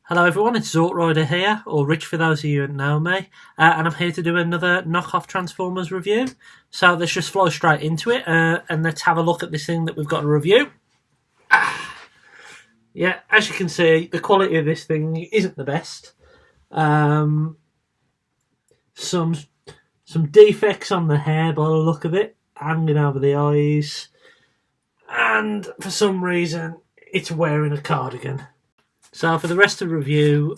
Hello everyone, it's Zortrider here, or Rich for those of you who don't know me, and I'm here to do another knockoff Transformers review. So let's just flow straight into it, and let's have a look at this thing that we've got to review. Yeah, as you can see, the quality of this thing isn't the best. Some defects on the hair by the look of it, hanging over the eyes, and for some reason it's wearing a cardigan. So for the rest of the review,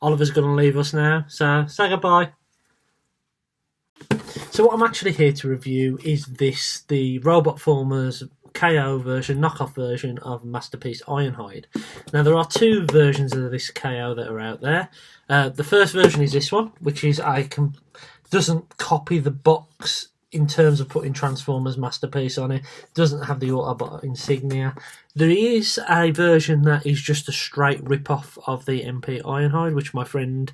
Oliver's going to leave us now, so say goodbye. So what I'm actually here to review is the Robot Formers KO version, knockoff version of Masterpiece Ironhide. Now there are two versions of this KO that are out there. The first version is this one, which is doesn't copy the box in terms of putting Transformers Masterpiece on it. Doesn't have the Autobot insignia. There is a version that is just a straight rip-off of the MP Ironhide, which my friend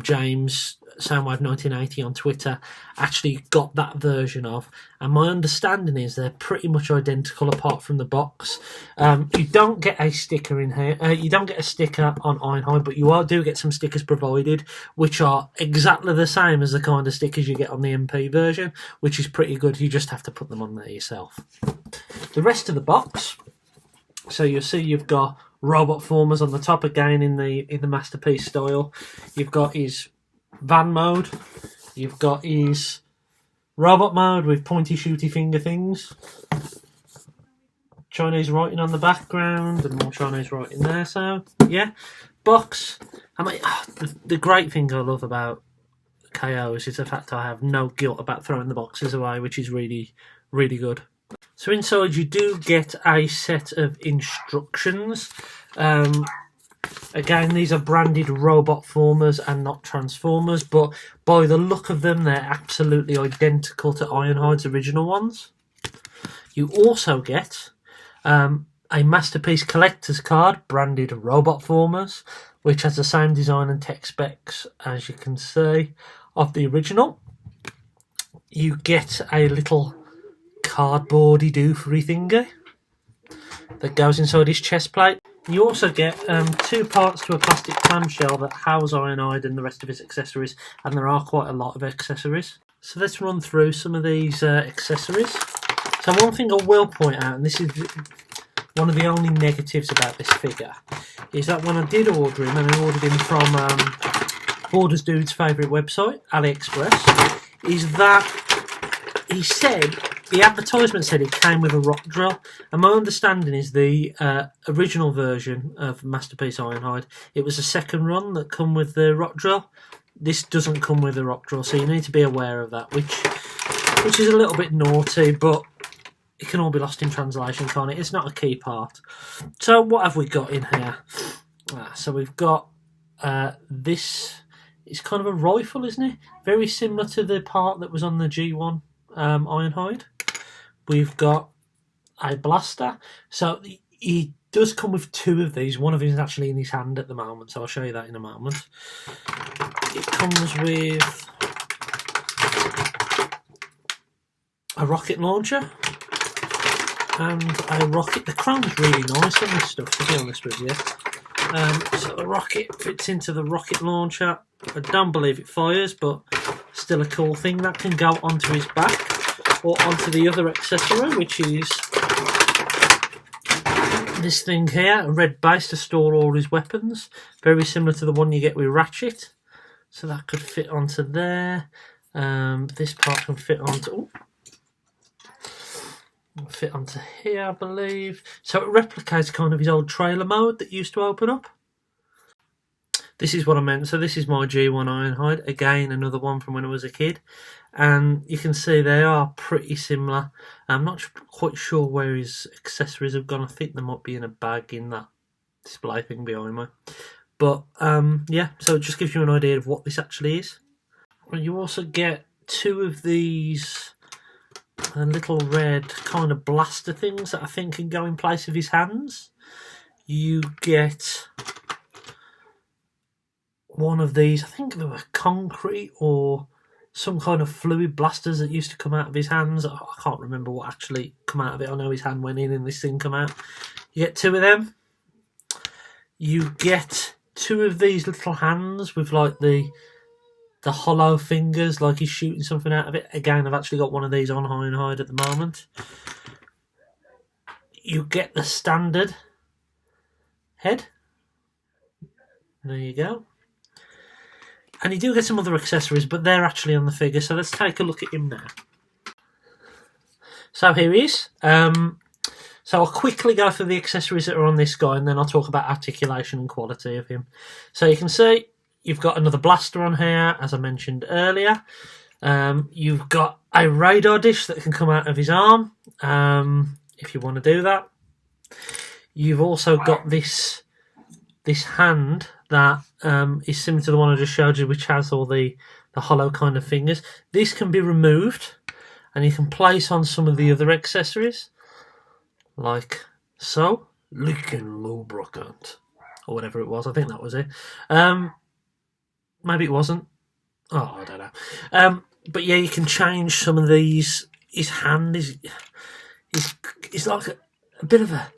James Soundwave1980 on Twitter actually got that version of, and my understanding is they're pretty much identical apart from the box. You don't get a sticker in here, you don't get a sticker on Ironhide, but you do get some stickers provided, which are exactly the same as the kind of stickers you get on the MP version, which is pretty good. You just have to put them on there yourself. The rest of the box, so you'll see you've got Robot Formers on the top again in the Masterpiece style. You've got his van mode, you've got his robot mode with pointy shooty finger things, Chinese writing on the background and more Chinese writing there. So yeah, box. I mean, the great thing I love about KOs is the fact I have no guilt about throwing the boxes away, which is really, really good. So inside you do get a set of instructions. Again, these are branded Robot Formers and not Transformers, but by the look of them, they're absolutely identical to Ironhide's original ones. You also get a Masterpiece Collector's Card, branded Robot Formers, which has the same design and tech specs, as you can see, of the original. You get a little cardboardy doofery thingy that goes inside his chest plate. You also get two parts to a plastic clamshell that house Ironhide and the rest of his accessories, and there are quite a lot of accessories. So let's run through some of these accessories. So one thing I will point out, and this is one of the only negatives about this figure, is that when I did order him, and I ordered him from Borders Dude's favourite website, AliExpress, is that he said, the advertisement said it came with a rock drill, and my understanding is the original version of Masterpiece Ironhide, it was a second run that come with the rock drill. This doesn't come with a rock drill, so you need to be aware of that, which is a little bit naughty, but it can all be lost in translation, can't it? It's not a key part. So what have we got in here? So we've got this. It's kind of a rifle, isn't it? Very similar to the part that was on the G1 Ironhide. We've got a blaster. So he does come with two of these. One of them is actually in his hand at the moment, so I'll show you that in a moment. It comes with a rocket launcher and a rocket. The chrome's really nice on this stuff, to be honest with you. So the rocket fits into the rocket launcher. I don't believe it fires, but still a cool thing. That can go onto his back or onto the other accessory, which is this thing here, a red base to store all his weapons, very similar to the one you get with Ratchet. So that could fit onto there. This part can fit onto here, I believe. So it replicates kind of his old trailer mode that used to open up. This is what I meant. So this is my G1 Ironhide. Again, another one from when I was a kid. And you can see they are pretty similar. I'm not quite sure where his accessories have gone. I think they might be in a bag in that display thing behind me. But yeah, so it just gives you an idea of what this actually is. And you also get two of these little red kind of blaster things that I think can go in place of his hands. You get one of these, I think they were concrete or some kind of fluid blasters that used to come out of his hands. I can't remember what actually come out of it. I know his hand went in and this thing come out. You get two of them. you get 2 of these little hands with like the hollow fingers, like he's shooting something out of it. Again, I've actually got one of these on Ironhide at the moment. You get the standard head. There you go. And you do get some other accessories, but they're actually on the figure. So let's take a look at him now. So here he is. So I'll quickly go through the accessories that are on this guy, and then I'll talk about articulation and quality of him. So you can see you've got another blaster on here, as I mentioned earlier. You've got a radar dish that can come out of his arm, if you want to do that. You've also got this hand that is similar to the one I just showed you, which has all the hollow kind of fingers. This can be removed, and you can place on some of the other accessories, like so. Leaking lubricant, or whatever it was. I think that was it. Maybe it wasn't. Oh, I don't know. But yeah, you can change some of these. His hand is like a bit of a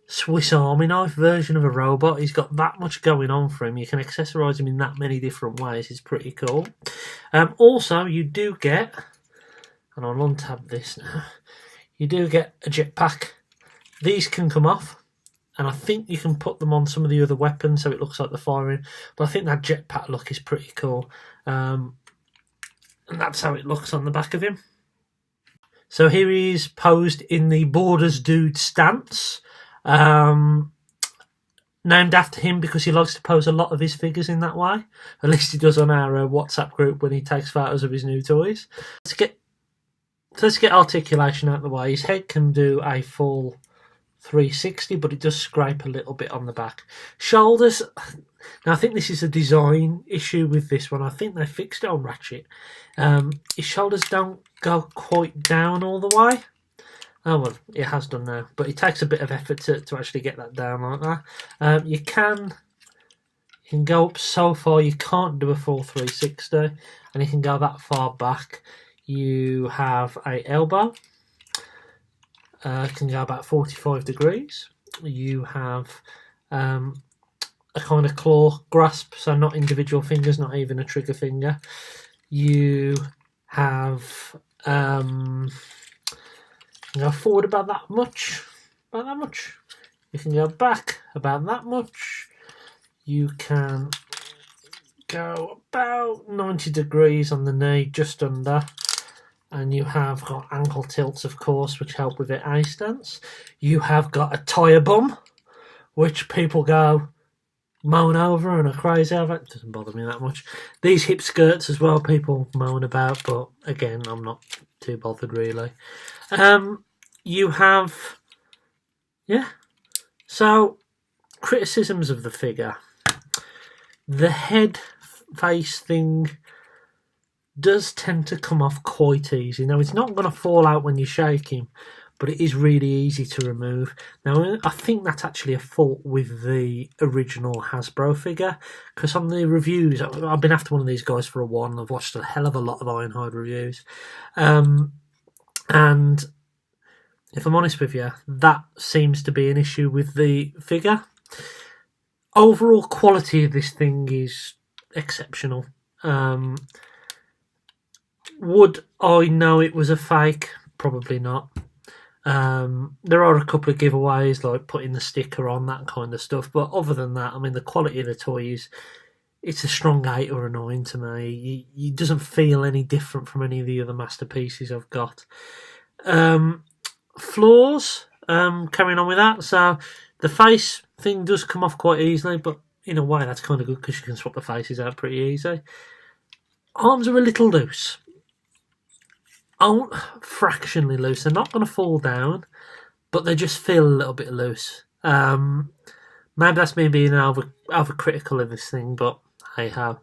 Swiss Army knife version of a robot. He's got that much going on for him. You can accessorize him in that many different ways. It's pretty cool. Also, you do get, and I'll untab this now, you do get a jetpack. These can come off, and I think you can put them on some of the other weapons so it looks like they're firing. But I think that jetpack look is pretty cool. And that's how it looks on the back of him. So here he is posed in the Borders Dude stance. Named after him because he likes to pose a lot of his figures in that way. At least he does on our WhatsApp group when he takes photos of his new toys. Let's get articulation out of the way. His head can do a full 360, but it does scrape a little bit on the back. Shoulders, now I think this is a design issue with this one. I think they fixed it on Ratchet. His shoulders don't go quite down all the way. Oh well, it has done now, but it takes a bit of effort to actually get that down like that. You can go up so far. You can't do a full 360, and you can go that far back. You have a elbow. Can go about 45 degrees. You have a kind of claw grasp, so not individual fingers, not even a trigger finger. You have you can go forward about that much. You can go back about that much. You can go about 90 degrees on the knee, just under. And you have got ankle tilts, of course, which help with the A stance. You have got a tyre bum, which people go moan over and are crazy over. It doesn't bother me that much. These hip skirts as well, people moan about, but again, I'm not too bothered really. You have, yeah. So, criticisms of the figure. The head face thing does tend to come off quite easy. Now, it's not going to fall out when you shake him, but it is really easy to remove. Now, I think that's actually a fault with the original Hasbro figure, because on the reviews, I've been after one of these guys for a while, and I've watched a hell of a lot of Ironhide reviews. And if I'm honest with you, that seems to be an issue with the figure. Overall quality of this thing is exceptional. Would I know it was a fake? Probably not. There are a couple of giveaways, like putting the sticker on, that kind of stuff. But other than that, I mean, the quality of the toys, it's a strong 8 or a 9 to me. It doesn't feel any different from any of the other masterpieces I've got. Flaws, carrying on with that. So the face thing does come off quite easily, but in a way that's kind of good because you can swap the faces out pretty easy. Arms are a little loose. Oh, fractionally loose. They're not going to fall down, but they just feel a little bit loose. Maybe that's me being overcritical of this thing, but hey ho.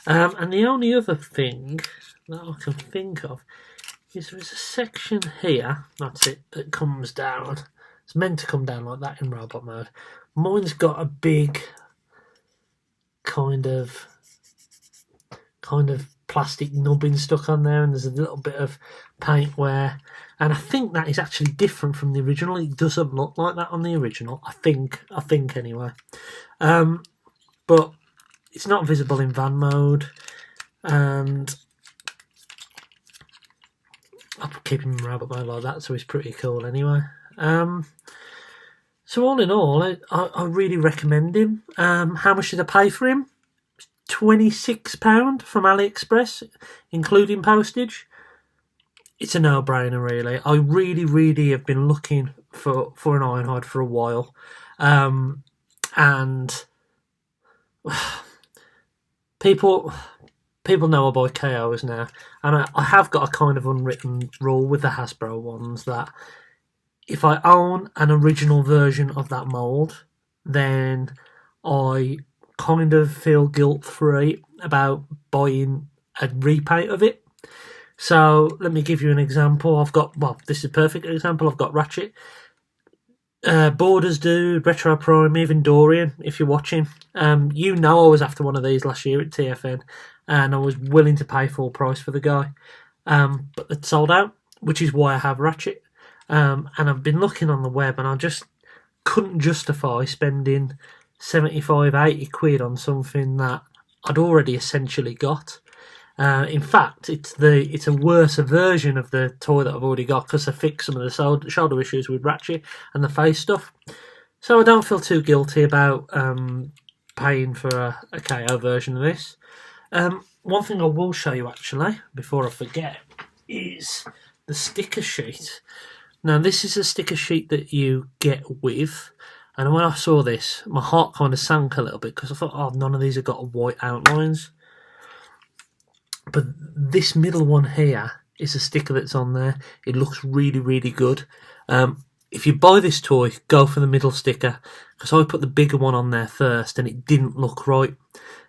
And the only other thing that I can think of is there's a section here, that's it, that comes down. It's meant to come down like that in robot mode. Mine's got a big kind of plastic nubbin stuck on there, and there's a little bit of paint wear, and I think that is actually different from the original. It doesn't look like that on the original. I think anyway. But it's not visible in van mode, and I'll keep him in robot mode like that, so he's pretty cool anyway. So all in all, I really recommend him. How much did I pay for him? £26 from AliExpress, including postage. It's a no-brainer, really. I really have been looking for an Ironhide for a while, and people know I buy KOs now, and I have got a kind of unwritten rule with the Hasbro ones that if I own an original version of that mould, then I kind of feel guilt-free about buying a repaint of it. So let me give you an example. This is a perfect example. I've got Ratchet, Borders Dude, Retro Prime, even Dorian, if you're watching. You know I was after one of these last year at TFN, and I was willing to pay full price for the guy. But it sold out, which is why I have Ratchet. And I've been looking on the web, and I just couldn't justify spending 75, 80 quid on something that I'd already essentially got. In fact, it's a worse version of the toy that I've already got, because I fixed some of the shoulder issues with Ratchet and the face stuff. So I don't feel too guilty about paying for a KO version of this. One thing I will show you actually, before I forget, is the sticker sheet. Now this is a sticker sheet that you get with, and when I saw this, my heart kind of sank a little bit, because I thought, oh, none of these have got white outlines. But this middle one here is a sticker that's on there. It looks really good. If you buy this toy, go for the middle sticker, because I put the bigger one on there first and it didn't look right.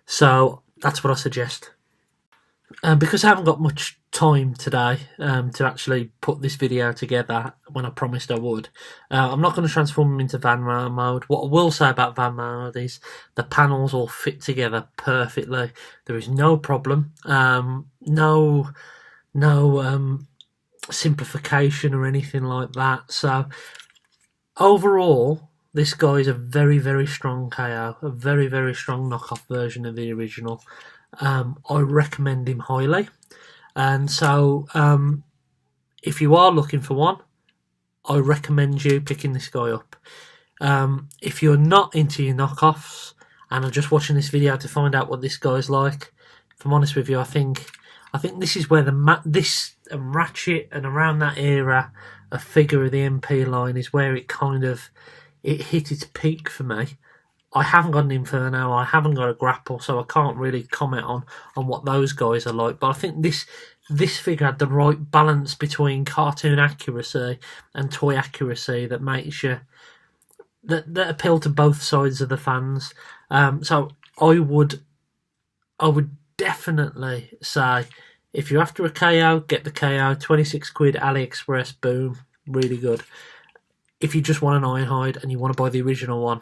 So that's what I suggest. Because I haven't got much time today to actually put this video together when I promised I would, I'm not going to transform them into van mode. What I will say about van mode is the panels all fit together perfectly. There is no problem, no simplification or anything like that. So overall, this guy is a very strong KO, a very strong knockoff version of the original. I recommend him highly, and so if you are looking for one, I recommend you picking this guy up. If you're not into your knockoffs and are just watching this video to find out what this guy's like, if I'm honest with you, I think this is where this Ratchet and around that era, a figure of the MP line is where it hit its peak for me. I haven't got an Inferno, I haven't got a Grapple, so I can't really comment on what those guys are like. But I think this figure had the right balance between cartoon accuracy and toy accuracy that makes you that appeal to both sides of the fans. So I would definitely say, if you're after a KO, get the KO. 26 quid, AliExpress, boom, really good. If you just want an Ironhide and you want to buy the original one,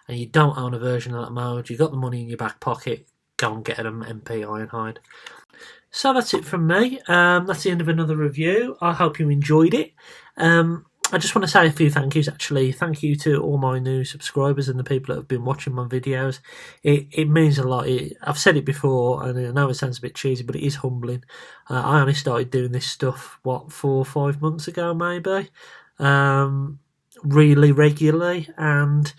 and you don't own a version of that mode, you've got the money in your back pocket, go and get an MP Ironhide. So that's it from me. That's the end of another review. I hope you enjoyed it. I just want to say a few thank yous, actually. Thank you to all my new subscribers and the people that have been watching my videos. It means a lot. I've said it before, and I know it sounds a bit cheesy, but it is humbling. I only started doing this stuff, 4 or 5 months ago, maybe, really regularly, and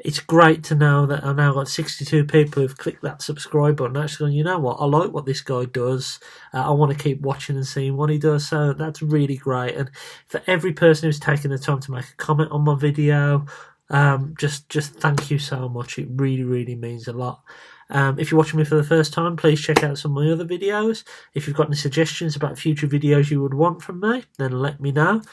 it's great to know that I've now got 62 people who've clicked that subscribe button and actually gone, you know what, I like what this guy does. I want to keep watching and seeing what he does. So that's really great. And for every person who's taken the time to make a comment on my video, just thank you so much. It really means a lot. If you're watching me for the first time, please check out some of my other videos. If you've got any suggestions about future videos you would want from me, then let me know.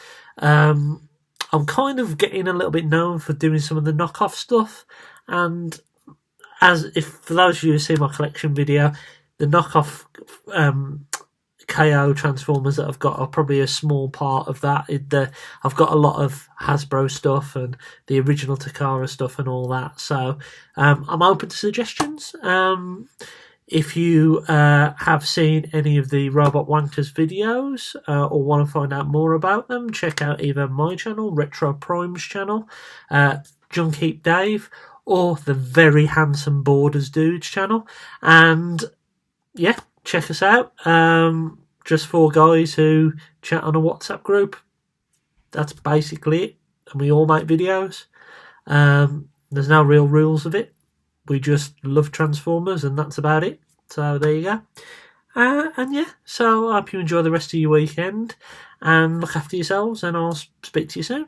I'm kind of getting a little bit known for doing some of the knockoff stuff, and for those of you who see my collection video, the knockoff KO Transformers that I've got are probably a small part of that. I've got a lot of Hasbro stuff and the original Takara stuff and all that, so I'm open to suggestions. If you have seen any of the Robot Wankers videos or want to find out more about them, check out either my channel, Retro Prime's channel, Junk Heap Dave, or the very handsome Borders Dude's channel. And yeah, check us out. Just 4 guys who chat on a WhatsApp group. That's basically it. And we all make videos. There's no real rules of it. We just love Transformers, and that's about it. So there you go. And yeah, so I hope you enjoy the rest of your weekend, and look after yourselves, and I'll speak to you soon.